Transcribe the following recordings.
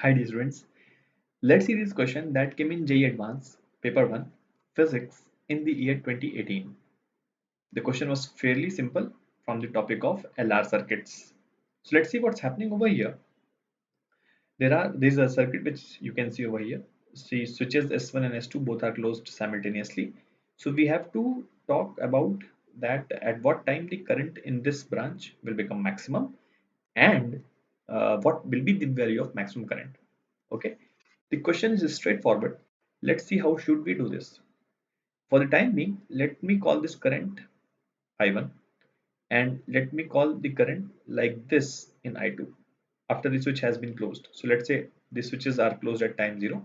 Hi dear students, let's see this question that came in JEE Advanced Paper 1 Physics in the year 2018. The question was fairly simple from the topic of LR circuits. So let's see what's happening over here. There is a circuit which you can see over here. See, switches S1 and S2 both are closed simultaneously. So we have to talk about that at what time the current in this branch will become maximum and what will be the value of maximum current. Okay, the question is straightforward. Let's see how should we do this. For the time being, let me call this current I1 and let me call the current like this in I2 after the switch has been closed. So let's say the switches are closed at time 0.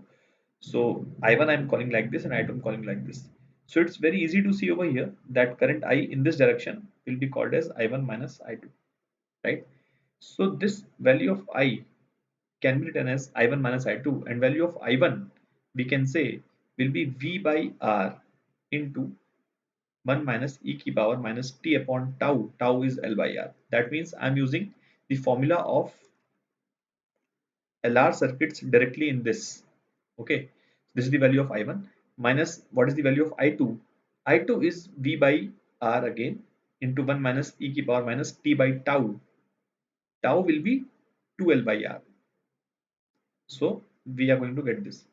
So I1 I'm calling like this and I2 I'm calling like this. So it's very easy to see over here that current I in this direction will be called as I1 minus I2, right? So this value of I can be written as I1 minus I2, and value of I1 we can say will be V by R into 1 minus e की power minus t upon tau. Tau is L by R. That means I'm using the formula of LR circuits directly in this. Okay, this is the value of I1 minus what is the value of I2? I2 is V by R again into 1 minus e की power minus t by tau. Tau will be 2L by R. So we are going to get this.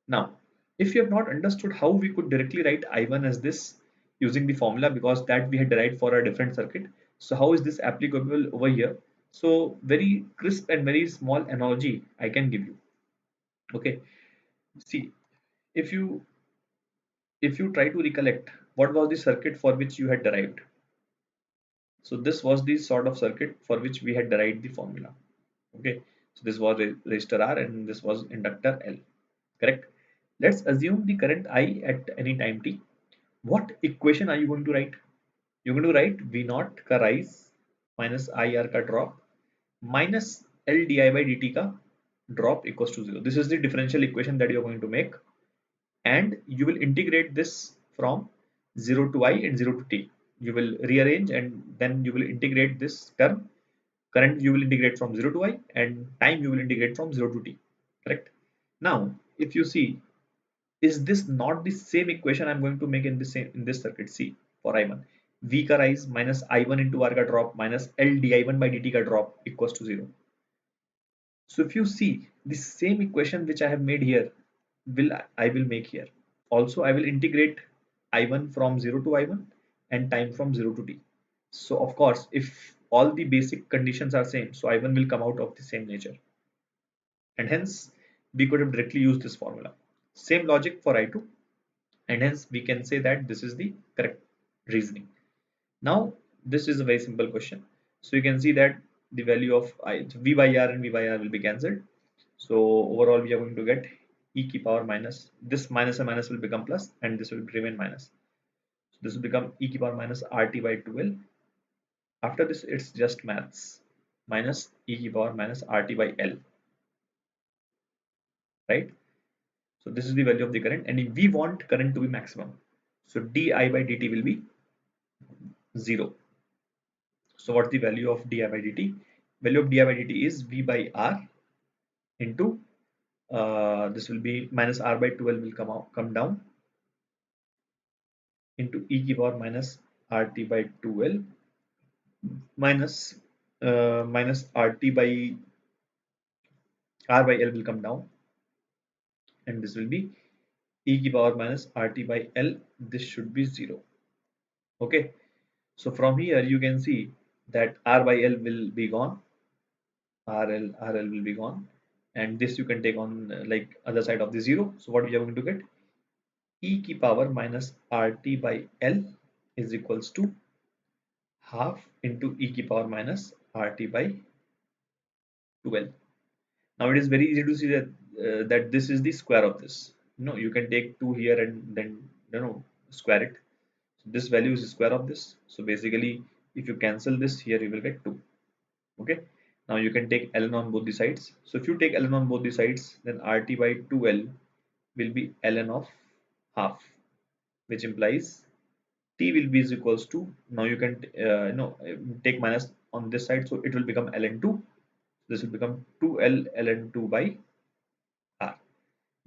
Now, if you have not understood how we could directly write I1 as this using the formula, because that we had derived for a different circuit. So how is this applicable over here? So very crisp and very small analogy I can give you. Okay, see, if you try to recollect what was the circuit for which you had derived. So this was the sort of circuit for which we had derived the formula. Okay, so this was resistor R and this was inductor L. Correct. Let's assume the current I at any time t. What equation are you going to write? You're going to write V naught का rise minus IR का drop minus L di by dt का drop equals to 0. This is the differential equation that you're going to make, and you will integrate this from 0 to I and 0 to t. You will rearrange and then you will integrate this term. Current you will integrate from 0 to I and time you will integrate from 0 to t. Correct? Now, if you see, is this not the same equation I'm going to make in this circuit? C for I1, V का rise minus I1 into R का drop minus L di1 by dt का drop equals to 0. So if you see, the same equation which I have made here I will make here. Also I will integrate I1 from 0 to I1 and time from 0 to t. So of course, if all the basic conditions are same, so I1 will come out of the same nature, and hence we could have directly used this formula. Same logic for I2, and hence we can say that this is the correct reasoning. Now this is a very simple question. So you can see that the value of V by R and V by R will be cancelled. So overall we are going to get e की power minus, this minus and minus will become plus and this will remain minus. So this will become e की power minus RT by 12. After this it's just maths, minus e की power minus RT by L, right? So this is the value of the current, and if we want current to be maximum, so di by dt will be 0. So what's the value of di by dt? Value of di by dt is V by R into this will be minus R by 12 will come down into e की power minus RT by 12 minus minus RT by R by L will come down, and this will be e की power minus RT by L. This should be 0. Okay, so from here you can see that R by L will be gone, RL will be gone, and this you can take on like other side of the 0. So what we are going to get, e की power minus RT by L is equals to half into e की power minus RT by 12. Now it is very easy to see that that this is the square of this. You can take 2 here and then square it. So this value is the square of this. So basically, if you cancel this here, you will get 2. Okay. Now you can take ln on both the sides. So if you take ln on both the sides, then RT by 2L will be ln of half, which implies T will be is equals to, now you can take minus on this side, so it will become ln 2. This will become 2L ln 2 by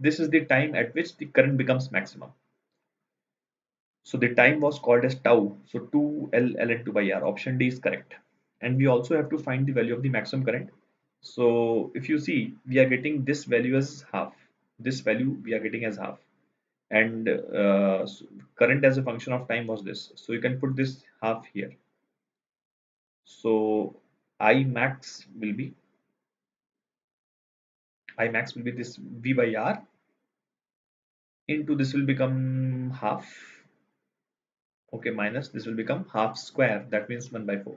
this is the time at which the current becomes maximum. So the time was called as tau. So 2L ln 2 by R. Option D is correct. And we also have to find the value of the maximum current. So if you see, we are getting this value as half. This value we are getting as half. And current as a function of time was this. So you can put this half here. So I max will be this V by R into this will become half. Okay, minus this will become half square. That means 1 by 4.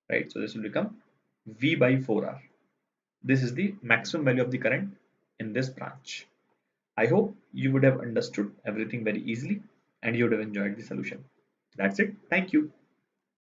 Right? So this will become V by 4R. This is the maximum value of the current in this branch. I hope you would have understood everything very easily and you would have enjoyed the solution. That's it. Thank you.